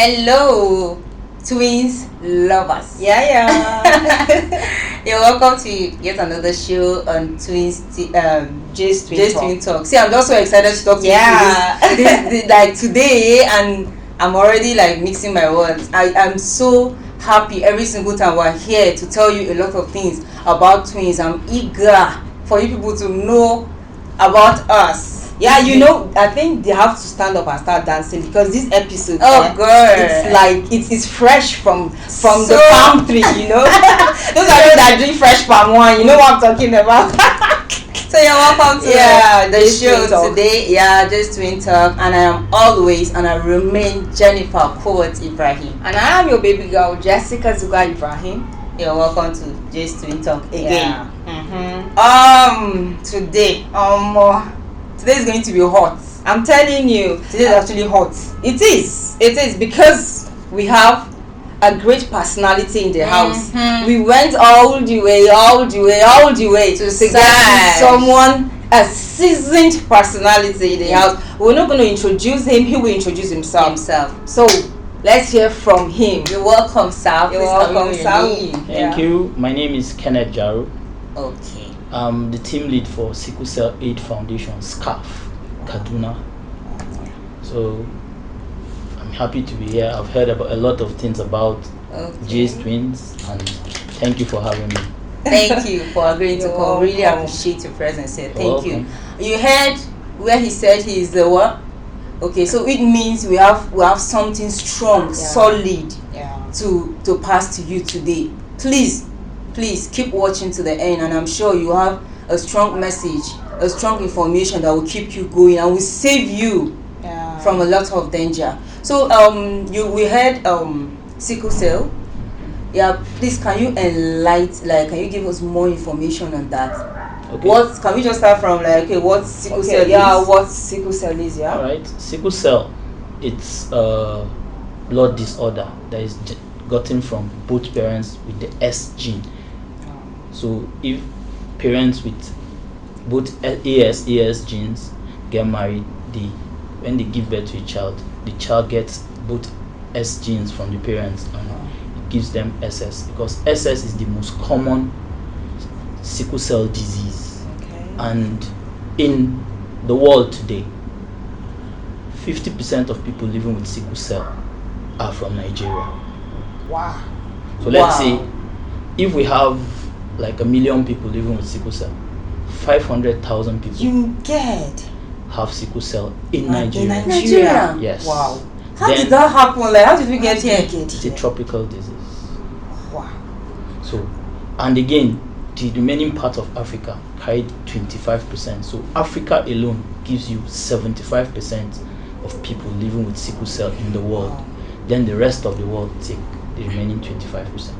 Hello, twins lovers. Yeah. You're welcome to yet another show on Just Twin Talk. See, I'm just so excited to talk to Yeah. you like today, and I'm already like mixing my words. I am so happy every single time we're here to tell you a lot of things about twins. I'm eager for you people to know about us. Yeah, I think they have to stand up and start dancing because this episode, girl, it's like it's fresh from So- the palm tree, Those are those that drink fresh palm wine, you know what I'm talking about. So you're welcome to the Just show Twin Talk. today. Yeah, just Twin Talk, and I am always and I remain Jennifer Poet Ibrahim. And I am your baby girl, Jessica Zuga Ibrahim. You're welcome to just Twin Talk again. Yeah. Today, today is going to be hot. I'm telling you, Today is actually hot. it is because we have a great personality in the house. We went all the way to get someone, a seasoned personality in the house. We're not going to introduce him, he will introduce himself. So let's hear from him. You're welcome, sir. You're Please tell welcome, me your sir. name. Thank you. My name is Kenneth Jaro. Okay. I'm the team lead for Sickle Cell Aid Foundation, SCAF, Kaduna. So I'm happy to be here. I've heard about a lot of things about J's twins, and thank you for having me. Thank you for agreeing to You're come. Really welcome. appreciate your presence here. You're Thank you. welcome. You heard where he said he is the what? Okay, so it means we have something strong, solid Yeah. to pass to you today. Please keep watching to the end, and I'm sure you have a strong message, a strong information that will keep you going and will save you Yeah. from a lot of danger. So we heard sickle cell. Yeah, please can you can you give us more information on that? Okay. What can we just start from what sickle cell is? What sickle cell is, yeah? All right. Sickle cell, it's a blood disorder that is gotten from both parents with the S gene. So if parents with both AS genes get married, when they give birth to a child, the child gets both S genes from the parents, and it gives them SS, because SS is the most common sickle cell disease. Okay. And in the world today, 50% of people living with sickle cell are from Nigeria. Wow. So let's say if we have like 1 million people living with sickle cell, 500,000 people You get have sickle cell in in Nigeria. Nigeria. Yes. Wow. How Then did that happen? How did we get here? it's a tropical disease. Wow. So, and again, the remaining part of Africa carried 25%. So Africa alone gives you 75% of people living with sickle cell in the world. Wow. Then the rest of the world take the remaining 25%.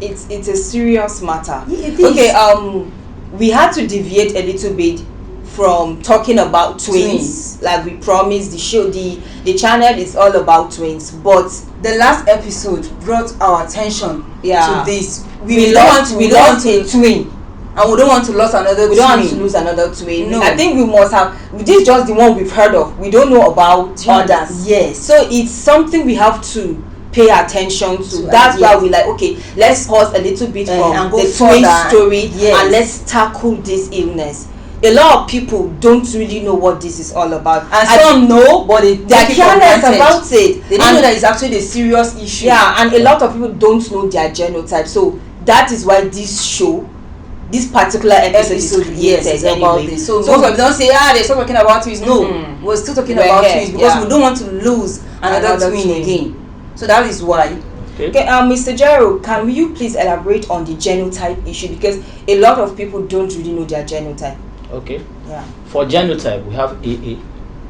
It's a serious matter. It is. Okay, we had to deviate a little bit from talking about twins. Like we promised, the channel is all about twins, but The last episode brought our attention Yeah. to this. we lost lost a a twin. and we don't want to lose another We twin. don't want to lose another twin. No. I think we must have. This is just the one we've heard of. We don't know about others. Yes. So it's something we have to pay attention to. That's yes. why we like, okay, let's pause a little bit from and go the twin further. story, Yes. and let's tackle this illness. A lot of people don't really know what this is all about, And some know, but they they're take it for careless granted. about it. They don't know that it's actually a serious issue. Yeah, and a lot of people don't know their genotype. So that is why this particular episode is yes, created is about anyway. this. So most of them don't say they're still talking about twins. No, we're still talking We're about here, twins because yeah. we don't want to lose another twin again. So that is why. Okay, Mr. Jero, can you please elaborate on the genotype issue, because a lot of people don't really know their genotype. Okay. Yeah. For genotype, we have AA,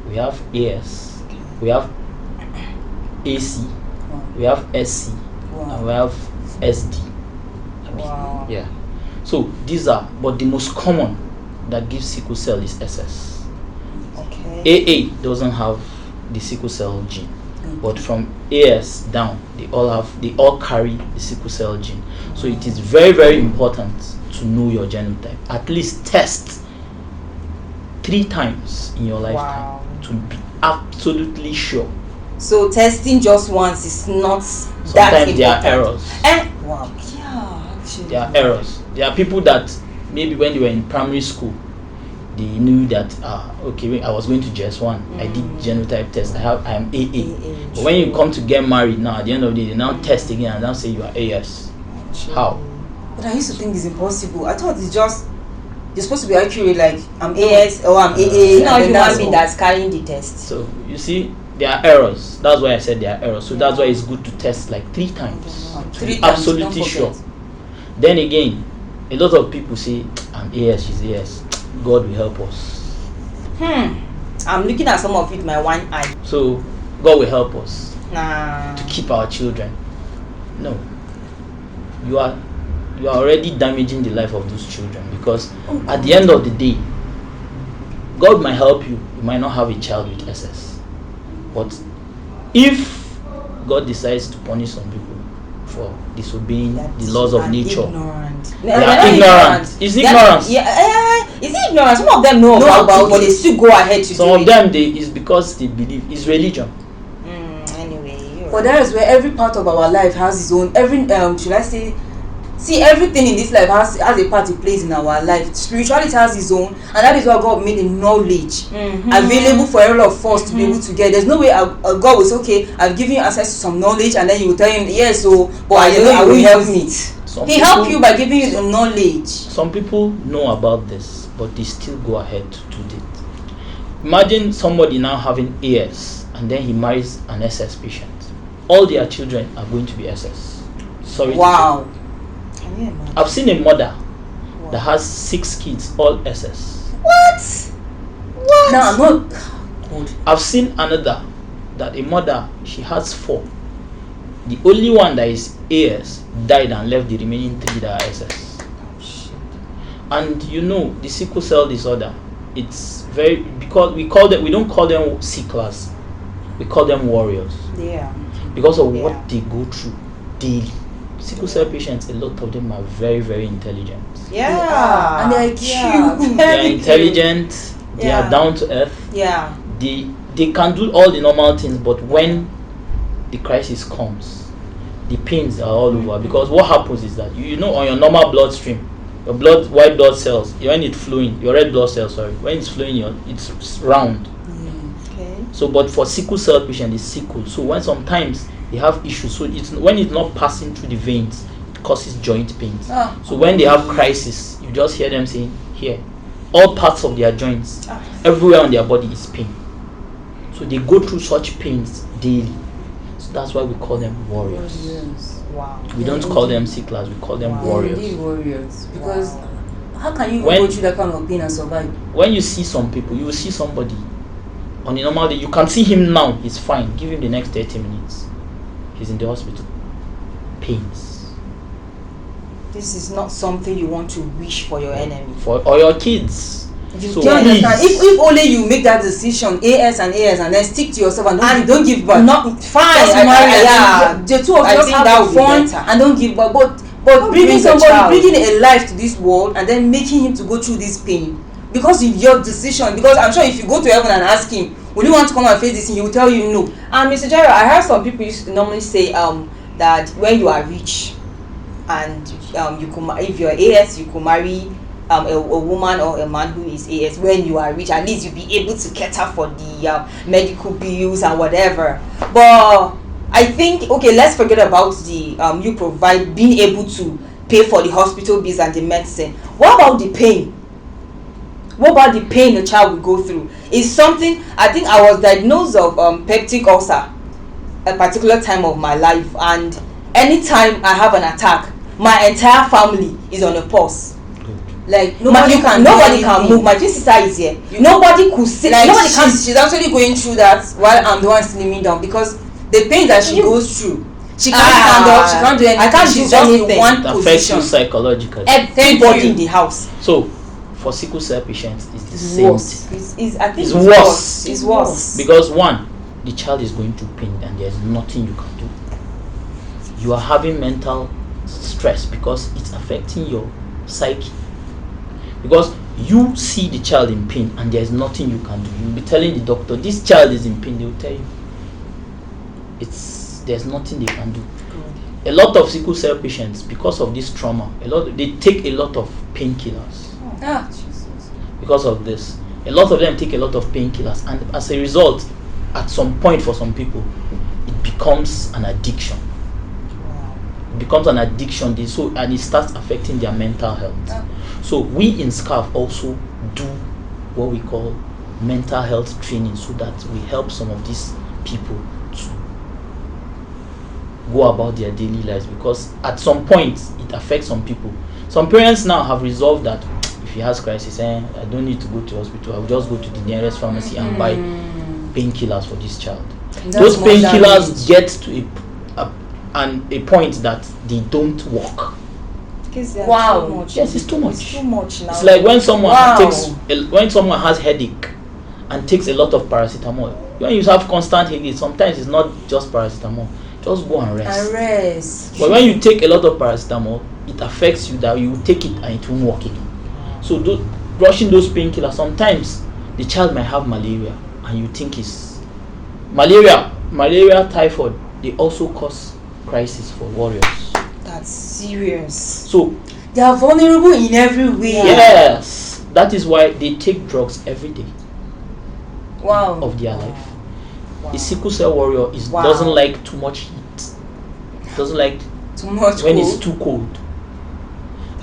we have AS, we have AC, we have SC, and we have SD. Wow. Yeah. So these are, but the most common that gives sickle cell is SS. Okay. AA doesn't have the sickle cell gene, but from AS down, they all carry the sickle cell gene. So it is very, very important to know your genotype. At least test 3 times in your lifetime Wow. to be absolutely sure So testing just once is not Sometimes that important. there are errors. And wow, yeah, actually, There are errors. There are people that maybe when they were in primary school, they knew that okay, I was going to JS1. I did genotype test. I am AA. But when you come to get married now, at the end of the day, they now test again and now say you are AS. How? But I used to think it's impossible. I thought it's just you're supposed to be accurate, like I'm AS or I'm AA. It's not and then human being that's carrying the test. So you see, there are errors. That's why I said there are errors. So that's why it's good to test like 3 times. To be absolutely sure. Then again, a lot of people say I'm AS, she's AS. God will help us. I'm looking at some of it my one eye. So God will help us Nah. to keep our children. No. You are already damaging the life of those children, because at the end of the day, God might help you. You might not have a child with SS. But if God decides to punish some people for disobeying the laws of nature, they are ignorant. It's ignorance. Is it ignorance? Some of them know about it, but they still go ahead to some do of it. them is because they believe it's religion. Anyway, but that is where every part of our life has its own. Every should I say? See, everything in this life has a part it plays in our life. Spirituality has its own, and that is why God made the knowledge available for all of us to be able to get. There's no way God will say, okay, I've given you access to some knowledge, and then you will tell him, yes, so, but I know you will help me. He helped you by giving you the knowledge. Some people know about this, but they still go ahead to do it. Imagine somebody now having AS, and then he marries an SS patient. All their children are going to be SS. Sorry. Wow. I've seen a mother that has 6 kids, all SS. What? No, I'm not. God. I've seen another that a mother, she has 4. The only one that is AS died and left the remaining 3 that are SS. And you know, the sickle cell disorder, it's very, because we don't call them sicklers, we call them warriors. Yeah. Because of what they go through daily. Sickle cell patients, a lot of them are very, very intelligent. Yeah. And they're cute. They are intelligent. They are down to earth. Yeah. They can do all the normal things, but when the crisis comes, the pains are all over. Because what happens is that you know on your normal bloodstream, your white blood cells, when it's flowing, your red blood cells, when it's flowing, it's round. Okay. So, but for sickle cell patient, it's sickle. So when sometimes they have issues, so when it's not passing through the veins, it causes joint pains. So when they have crisis, you just hear them saying, here, all parts of their joints, everywhere on their body is pain. So they go through such pains daily. So that's why we call them warriors. Wow. We don't call them sicklers, we call them warriors. Indeed, warriors. Because how can you go through that kind of pain and survive? When you see some people, you will see somebody on a normal day, you can see him now, he's fine. Give him the next 30 minutes. He's in the hospital. Pains. This is not something you want to wish for your enemy. Or your kids. So do you understand? If only you make that decision, AS and then stick to yourself and don't give back. Not fine. The two of us have fun and don't give back. But bringing a life to this world and then making him to go through this pain because of your decision. Because I'm sure if you go to heaven and ask him, will you want to come and face this? He will tell you no. And Mr. Jerry, I heard some people used to normally say that when you are rich and you could, if you're AS, you could marry a woman or a man who is AS. When you are rich, at least you'll be able to cater for the medical bills and whatever. But I think, okay, let's forget about the you provide being able to pay for the hospital bills and the medicine. What about the pain? What about the pain the child will go through? It's something, I think I was diagnosed of peptic ulcer a particular time of my life, and anytime I have an attack, my entire family is on a pause. Like nobody can move. My twin sister is here. Nobody could sit. Like she's actually going through that while I'm the one slimming down, because the pain that she goes through, she can't stand up, she can't do anything. I can't she's do just anything. in one It affects position. you psychologically. Everybody in the house. So for sickle cell patients, it's the same. I think it's worse. It's worse. Because one, the child is going through pain and there's nothing you can do. You are having mental stress because it's affecting your psyche. Because you see the child in pain and there's nothing you can do. You'll be telling the doctor, this child is in pain. They will tell you, there's nothing they can do. A lot of sickle cell patients, because of this trauma, they take a lot of painkillers. Because of this, a lot of them take a lot of painkillers, and as a result, at some point for some people, it becomes an addiction. It becomes an addiction, and it starts affecting their mental health. So we in SCAF also do what we call mental health training, so that we help some of these people to go about their daily lives, because at some point it affects some people. Some parents now have resolved that if he has crisis, I don't need to go to hospital, I'll just go to the nearest pharmacy and buy painkillers for this child. Those painkillers get to a point that they don't work. Wow. Yes, it's too much. It's too much now. It's like when someone when someone has headache and takes a lot of paracetamol. When you have constant headache, sometimes it's not just paracetamol. Just go and rest. But when you take a lot of paracetamol, it affects you that you take it and it won't work again. So rushing those painkillers, sometimes the child might have malaria and you think it's malaria, typhoid. They also cause crisis for warriors. That's serious. So they are vulnerable in every way. Yes, that is why they take drugs every day. Of their life. A sickle cell warrior doesn't like too much heat. Doesn't like too much when cold. It's too cold.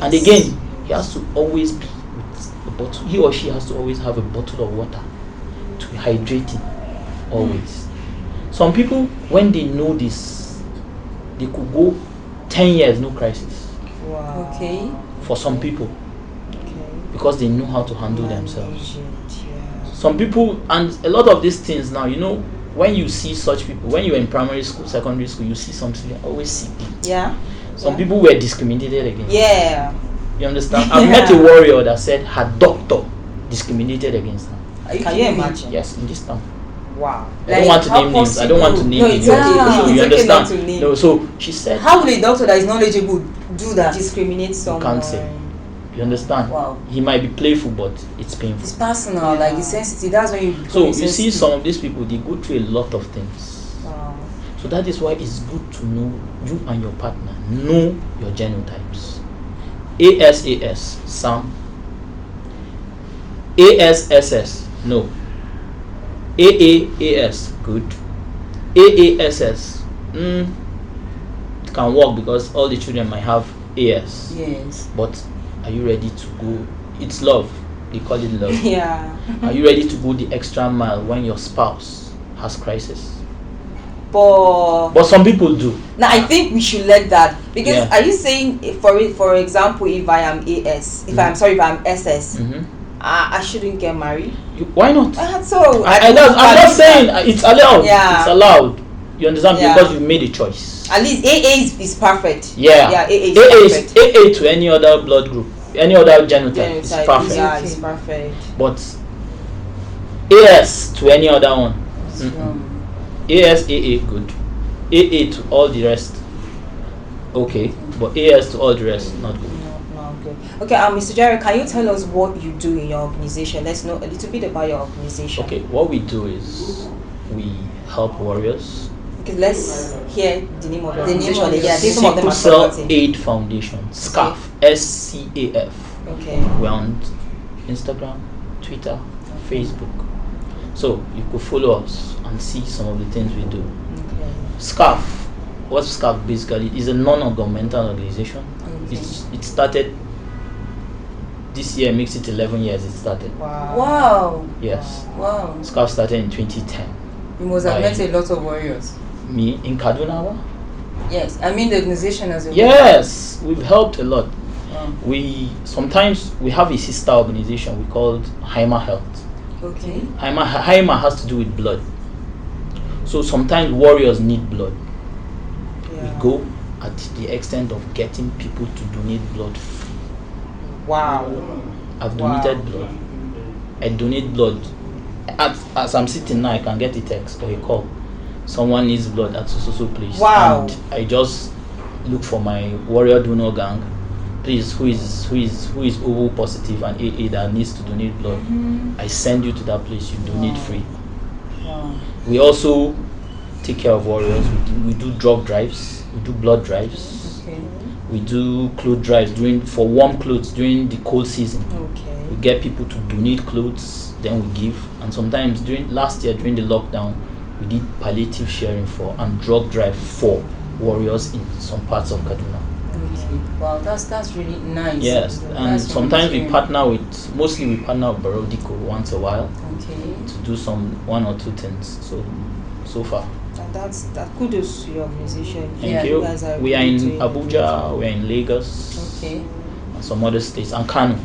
And again, he has to always be with a bottle. He or she has to always have a bottle of water to hydrate it always. Some people, when they know this, they could go 10 years no crisis. Wow. Okay. For some people. Okay. Because they know how to handle themselves. Some people, and a lot of these things now, when you see such people, when you're in primary school, secondary school, you see something, always sick. Yeah. Some people were discriminated against. Yeah. You understand? I've met a warrior that said her doctor discriminated against her. Can you imagine? Yes, in this town. Wow. I don't want to name names. I don't want to name names. No, it's okay. You It's okay not understand? to name. No, so she said. How will a doctor that is knowledgeable do that? Discriminate someone. You can't say. You understand? Wow. He might be playful, but it's painful. It's personal, like it's sensitive. That's when you. So you see, some of these people, they go through a lot of things. Wow. So that is why it's good to know you and your partner. Know your genotypes. ASAS, Sam. ASSS, no. AAAS, good. AASS, it can work because all the children might have AS. Yes. But are you ready to go? It's love. They call it love. Yeah. Are you ready to go the extra mile when your spouse has crisis? But some people do. Now I think we should let that, because are you saying, for example, if I am AS, if I'm SS, I shouldn't get married? Why not? So I'm not saying it's allowed. Yeah. It's allowed. You understand? Yeah. Because you made a choice. At least AA is perfect. Yeah. Yeah, AA is perfect. AA to any other blood group, any other genotype is perfect. Yeah, it's perfect. But AS to any other one. AS, AA, good. AA to all the rest, okay. But AS to all the rest, not good. No, good. Okay, Mr. Jerry, can you tell us what you do in your organization? Let's know a little bit about your organization. Okay, what we do is we help warriors. Okay, let's hear the name of your organization. Sickle Cell Aid Foundation, SCAF, SCAF. Okay. We're on Instagram, Twitter, Facebook. So you could follow us and see some of the things we do. Okay. SCAF, what's SCAF basically? Is a non-governmental organization. Okay. It started this year, makes it 11 years it started. Wow. Yes. Wow. SCAF started in 2010. You must have met a lot of warriors. Me in Kaduna? Yes, I mean the organization as well. Yes, we've helped a lot. Wow. Sometimes we have a sister organization we called Haima Health. Okay. Haima has to do with blood. So sometimes warriors need blood. Yeah. We go at the extent of getting people to donate blood free. Wow. I've donated blood. I donate blood. As I'm sitting now, I can get a text or a call. Someone needs blood at so place. Wow. And I just look for my warrior donor gang. Please, who is O positive and AA that needs to donate blood? I send you to that place. You donate free. Wow. We also take care of warriors. We do drug drives. We do blood drives. Okay. We do clothes drives for warm clothes during the cold season. Okay. We get people to donate clothes, then we give. And sometimes last year during the lockdown, we did palliative sharing and drug drive for warriors in some parts of Kaduna. Okay. Wow, that's really nice. Yes, and sometimes we partner with Barodico once a while. Okay. To do one or two things. So far. And that kudos to your organization. Thank you. We are in Abuja, we are in Lagos. Okay. And some other states, and Kano.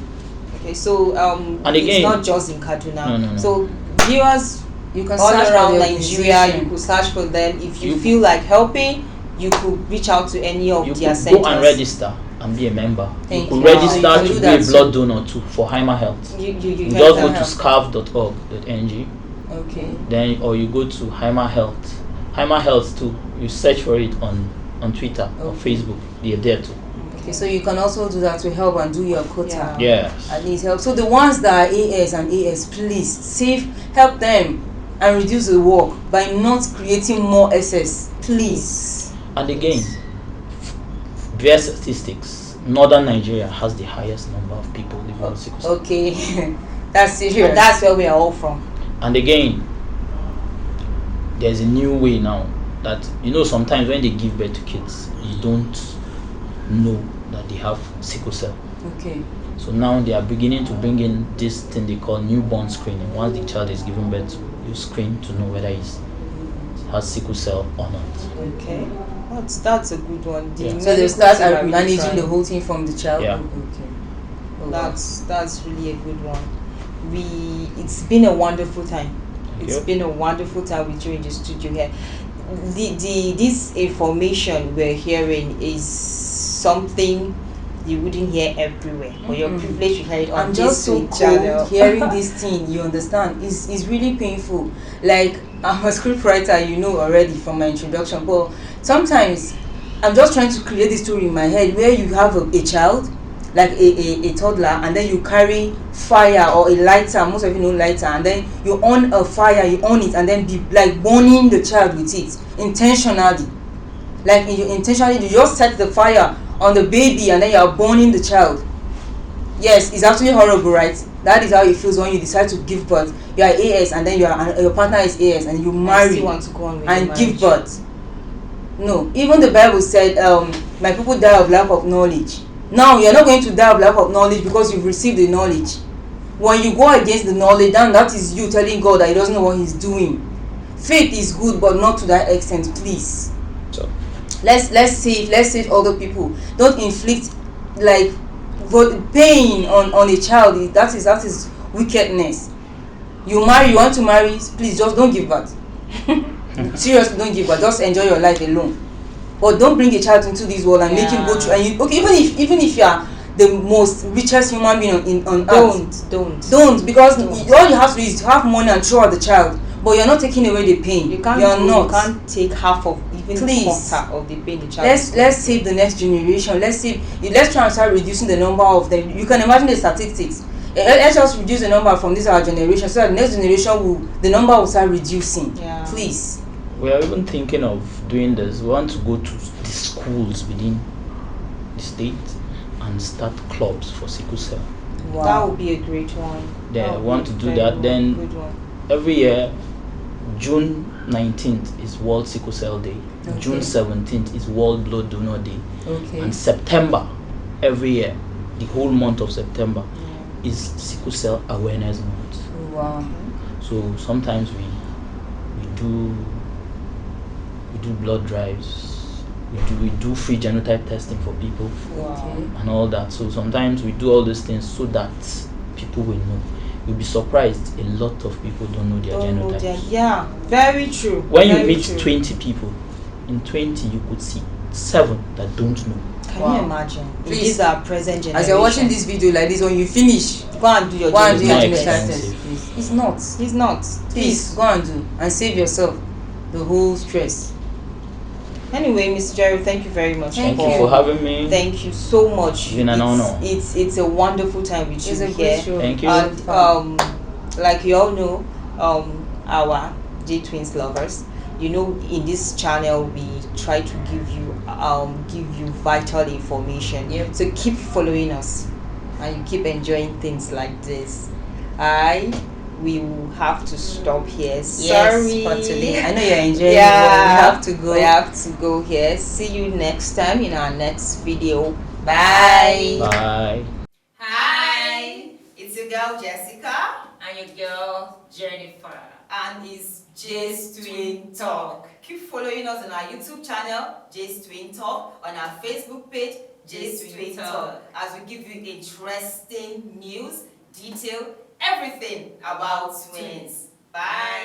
Okay, so and again, it's not just in Kaduna. No. So viewers, you can all search around for Nigeria, you could search for them. If you feel like helping, you could reach out to any of their centers. Go and register and be a member. Thank you could you. register Wow, to be a blood donor too for Haima Health. You just go to scarf.org.ng. Okay. Then or you go to Haima Health. Haima Health too. You search for it on Twitter or Facebook. They're there too. Okay, so you can also do that to help and do your quota. Yes. At least help. So the ones that are AS and AS, please help them and reduce the work by not creating more SS. Please. And again, via statistics, northern Nigeria has the highest number of people living with sickle cell. Okay. That's serious. And that's where we are all from. And again, there's a new way now that sometimes when they give birth to kids, you don't know that they have sickle cell. Okay. So now they are beginning to bring in this thing they call newborn screening. Once the child is given birth, you screen to know whether he has sickle cell or not. Okay, that's a good one. Yeah. So they start managing the whole thing from the child. Yeah. Okay. Oh, that's really a good one. It's been a wonderful time. It's been a wonderful time with you in the studio here. This information we're hearing is something you wouldn't hear everywhere. But you're privileged to hear it on I'm just so channel. cold hearing this thing. You understand? It's really painful. Like, I'm a script writer, already from my introduction. But sometimes I'm just trying to create this story in my head where you have a child, like a toddler, and then you carry fire or a lighter. Most of you know lighter, and then you on a fire, you on it, and then be like burning the child with it intentionally. Like you just set the fire on the baby and then you are burning the child. Yes, it's actually horrible, right? That is how it feels when you decide to give birth. You are AS and then your partner is AS and you marry want to go on with and give birth. No, even the Bible said, my people die of lack of knowledge. Now you're not going to die of lack of knowledge because you've received the knowledge. When you go against the knowledge, then that is you telling God that he doesn't know what he's doing. Faith is good, but not to that extent, please. So let's save other people. Don't inflict like pain on a child. That is wickedness. You want to marry, please just don't give birth. Seriously, don't give birth. Just enjoy your life alone. But don't bring a child into this world and make him go through. And even if you are the most richest human being on earth, don't because all you have to do is to have money and throw out the child. But you're not taking away the pain. You can't take half of even quarter of the pain the child. Let's save the next generation. Let's try and start reducing the number of them. You can imagine the statistics. Let's just reduce the number from our generation, so that the next generation the number will start reducing. Yeah. Please. We are even thinking of doing this. We want to go to the schools within the state and start clubs for sickle cell. Wow. That would be a great one. They want to do that. Then every year, June 19th is World Sickle Cell Day. Okay. June 17th is World Blood Donor Day. Okay. And September, every year, the whole month of September is Sickle Cell Awareness Month. Wow. So sometimes we do blood drives. We do free genotype testing for people. Wow. And all that. So sometimes we do all these things so that people will know. You'll be surprised, a lot of people don't know their genotypes. Yeah, very true. When you meet 20 people, in 20 you could see 7 that don't know. Can you imagine? Please, these are present generation. As you're watching this video like this, when you finish, go and do your genotype test. It's not. Please go and do and save yourself the whole stress. Anyway, Mr. Jerry, thank you very much. Thank you for having me. Thank you so much. It's been an honor. It's a wonderful time with you here. Thank you. And like you all know, our J Twins lovers, in this channel we try to give you vital information. Yep. So keep following us and you keep enjoying things like this. We will have to stop here. Yes, Sorry for today. I know you're enjoying yeah, it, but we have to go. We have to go here. See you next time in our next video. Bye. Bye. Hi, it's your girl Jessica And your girl Jennifer. and it's J's Twin Talk. Keep following us on our YouTube channel, J's Twin Talk, on our Facebook page, J's Twin Talk, as we give you interesting news, detail, everything about twins. Bye.